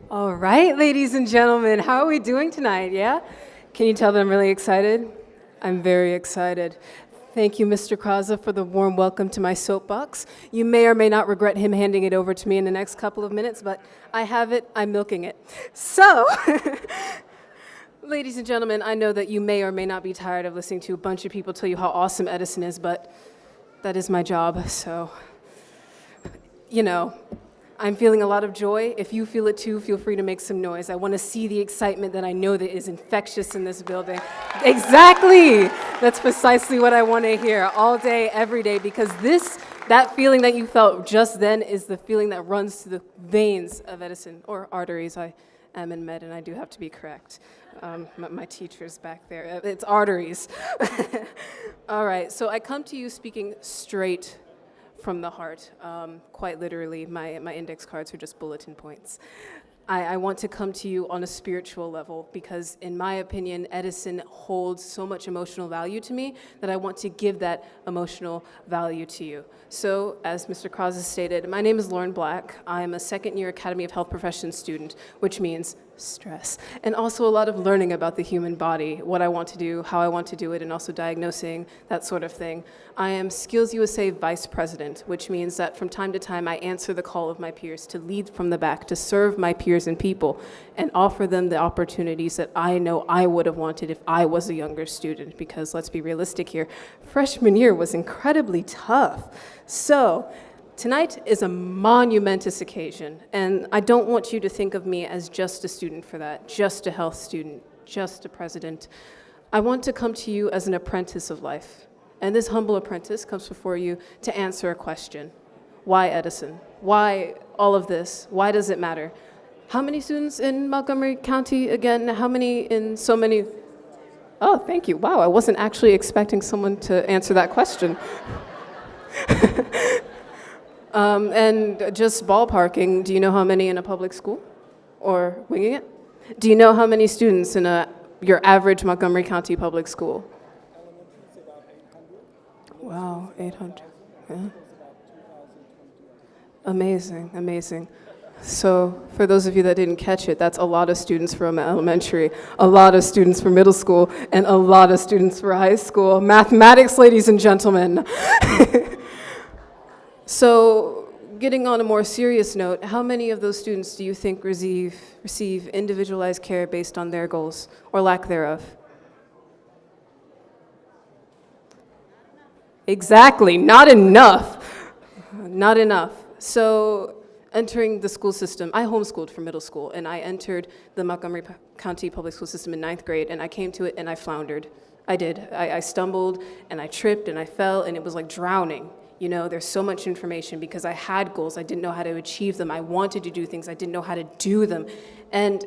All right, ladies and gentlemen, how are we doing tonight, yeah? Can you tell that I'm really excited? I'm very excited. Thank you, Mr. Kraza, for the warm welcome to my soapbox. You may or may not regret him handing it over to me in the next couple of minutes, but I have it, I'm milking it. So, ladies and gentlemen, I know that you may or may not be tired of listening to a bunch of people tell you how awesome Edison is, but that is my job, so, you know, I'm feeling a lot of joy. If you feel it too, feel free to make some noise. I want to see the excitement that I know that is infectious in this building. Exactly! That's precisely what I want to hear all day, every day, because that feeling that you felt just then is the feeling that runs through the veins of Edison, or arteries. I am in med and I do have to be correct. My teacher's back there. It's arteries. All right, so I come to you speaking straight from the heart. Quite literally, my index cards are just bulletin points. I want to come to you on a spiritual level because, in my opinion, Edison holds so much emotional value to me that I want to give that emotional value to you. So, as Mr. Kraus has stated, my name is Lauren Black. I am a second-year Academy of Health Professions student, which means stress, and also a lot of learning about the human body, what I want to do, how I want to do it, and also diagnosing, that sort of thing. I am Skills USA Vice President, which means that from time to time I answer the call of my peers to lead from the back, to serve my peers and people, and offer them the opportunities that I know I would have wanted if I was a younger student, because let's be realistic here, freshman year was incredibly tough. So, tonight is a monumentous occasion, and I don't want you to think of me as just a student for that, just a health student, just a president. I want to come to you as an apprentice of life, and this humble apprentice comes before you to answer a question. Why Edison? Why all of this? Why does it matter? How many students in Montgomery County again? How many in so many? Oh, thank you. Wow, I wasn't actually expecting someone to answer that question. And just ballparking, do you know how many in a public school? Or winging it? Do you know how many students in your average Montgomery County public school? Wow, 800. Yeah. Amazing, amazing. So for those of you that didn't catch it, that's a lot of students from elementary, a lot of students for middle school, and a lot of students for high school. Mathematics, ladies and gentlemen. So, getting on a more serious note, how many of those students do you think receive individualized care based on their goals, or lack thereof? Exactly, not enough. Not enough. So, entering the school system, I homeschooled for middle school, and I entered the Montgomery County public school system in 9th grade, and I came to it and I floundered. I did. I stumbled, and I tripped, and I fell, and it was like drowning. You know, there's so much information because I had goals. I didn't know how to achieve them. I wanted to do things. I didn't know how to do them. And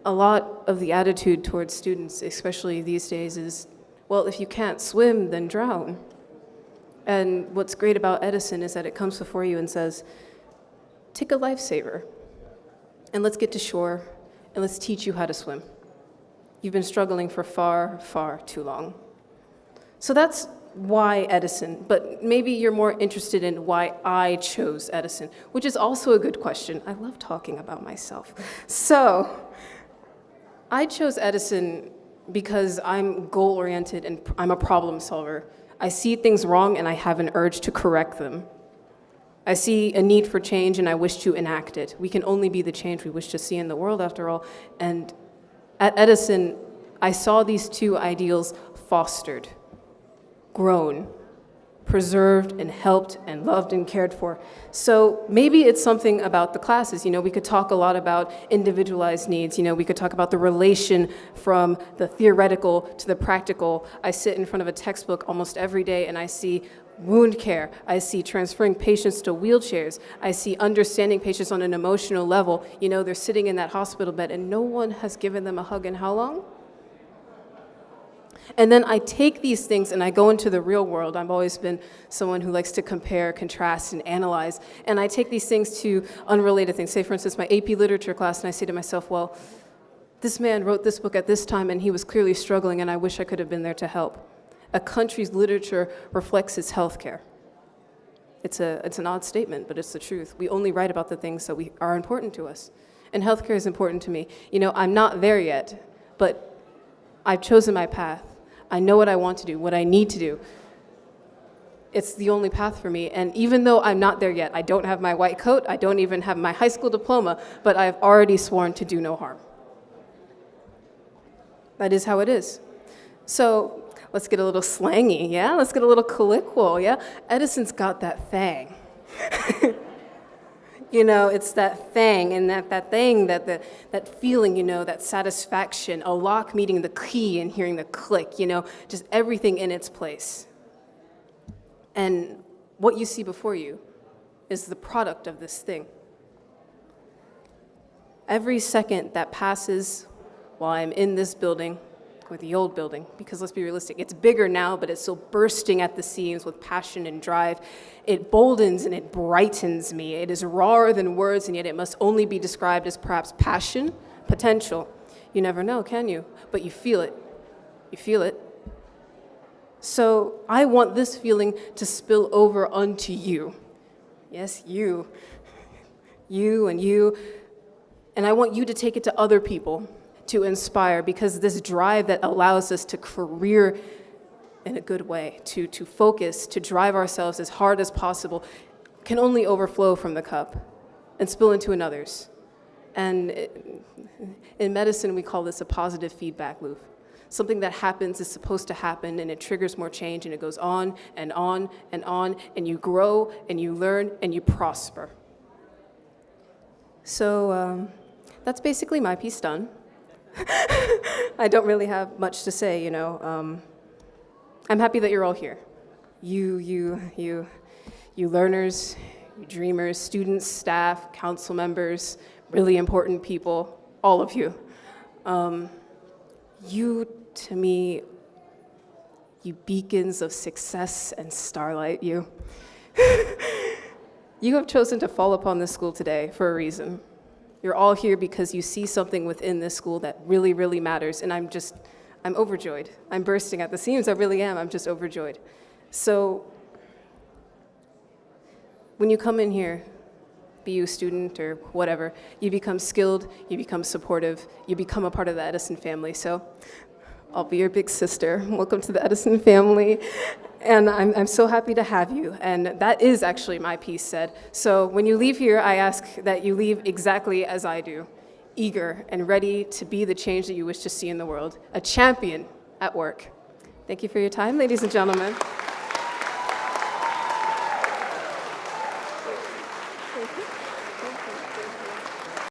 a lot of the attitude towards students, especially these days, is, well, if you can't swim, then drown. And what's great about Edison is that it comes before you and says, take a lifesaver, and let's get to shore, and let's teach you how to swim. You've been struggling for far, far too long. So that's why Edison, but maybe you're more interested in why I chose Edison, which is also a good question. I love talking about myself. So, I chose Edison because I'm goal-oriented and I'm a problem solver. I see things wrong and I have an urge to correct them. I see a need for change and I wish to enact it. We can only be the change we wish to see in the world, after all. And at Edison, I saw these two ideals fostered, grown, preserved, and helped, and loved, and cared for. So maybe it's something about the classes. You know, we could talk a lot about individualized needs. You know, we could talk about the relation from the theoretical to the practical. I sit in front of a textbook almost every day, and I see wound care. I see transferring patients to wheelchairs. I see understanding patients on an emotional level. You know, they're sitting in that hospital bed, and no one has given them a hug in how long? And then I take these things and I go into the real world. I've always been someone who likes to compare, contrast, and analyze. And I take these things to unrelated things. Say, for instance, my AP literature class, and I say to myself, well, this man wrote this book at this time and he was clearly struggling and I wish I could have been there to help. A country's literature reflects its healthcare. It's an odd statement, but it's the truth. We only write about the things that are important to us. and healthcare is important to me. You know, I'm not there yet, but I've chosen my path. I know what I want to do, what I need to do. It's the only path for me, and even though I'm not there yet, I don't have my white coat, I don't even have my high school diploma, but I've already sworn to do no harm. That is how it is. So let's get a little slangy, yeah? Let's get a little colloquial, yeah? Edison's got that thing. You know, it's that thing, and that thing, that feeling, you know, that satisfaction, a lock meeting the key and hearing the click, you know, just everything in its place. And what you see before you is the product of this thing. Every second that passes while I'm in this building, or the old building, because let's be realistic, it's bigger now, but it's still bursting at the seams with passion and drive. It boldens and it brightens me. It is rawer than words, and yet it must only be described as perhaps passion, potential. You never know, can you? But you feel it. You feel it. So I want this feeling to spill over onto you. Yes, you. You and you. And I want you to take it to other people, to inspire, because this drive that allows us to career in a good way, to focus, to drive ourselves as hard as possible, can only overflow from the cup and spill into another's. And in medicine, we call this a positive feedback loop. Something that happens is supposed to happen, and it triggers more change, and it goes on and on and on, and you grow and you learn and you prosper. So that's basically my piece done. I don't really have much to say, you know. I'm happy that you're all here. You learners, you dreamers, students, staff, council members, really important people, all of you. You, to me, you beacons of success and starlight, you. You have chosen to fall upon this school today for a reason. You're all here because you see something within this school that really, really matters, and I'm overjoyed. I'm bursting at the seams, I really am. I'm just overjoyed. So when you come in here, be you a student or whatever, you become skilled, you become supportive, you become a part of the Edison family. So I'll be your big sister. Welcome to the Edison family. And I'm so happy to have you. And that is actually my piece said. So when you leave here, I ask that you leave exactly as I do, eager and ready to be the change that you wish to see in the world, a champion at work. Thank you for your time, ladies and gentlemen.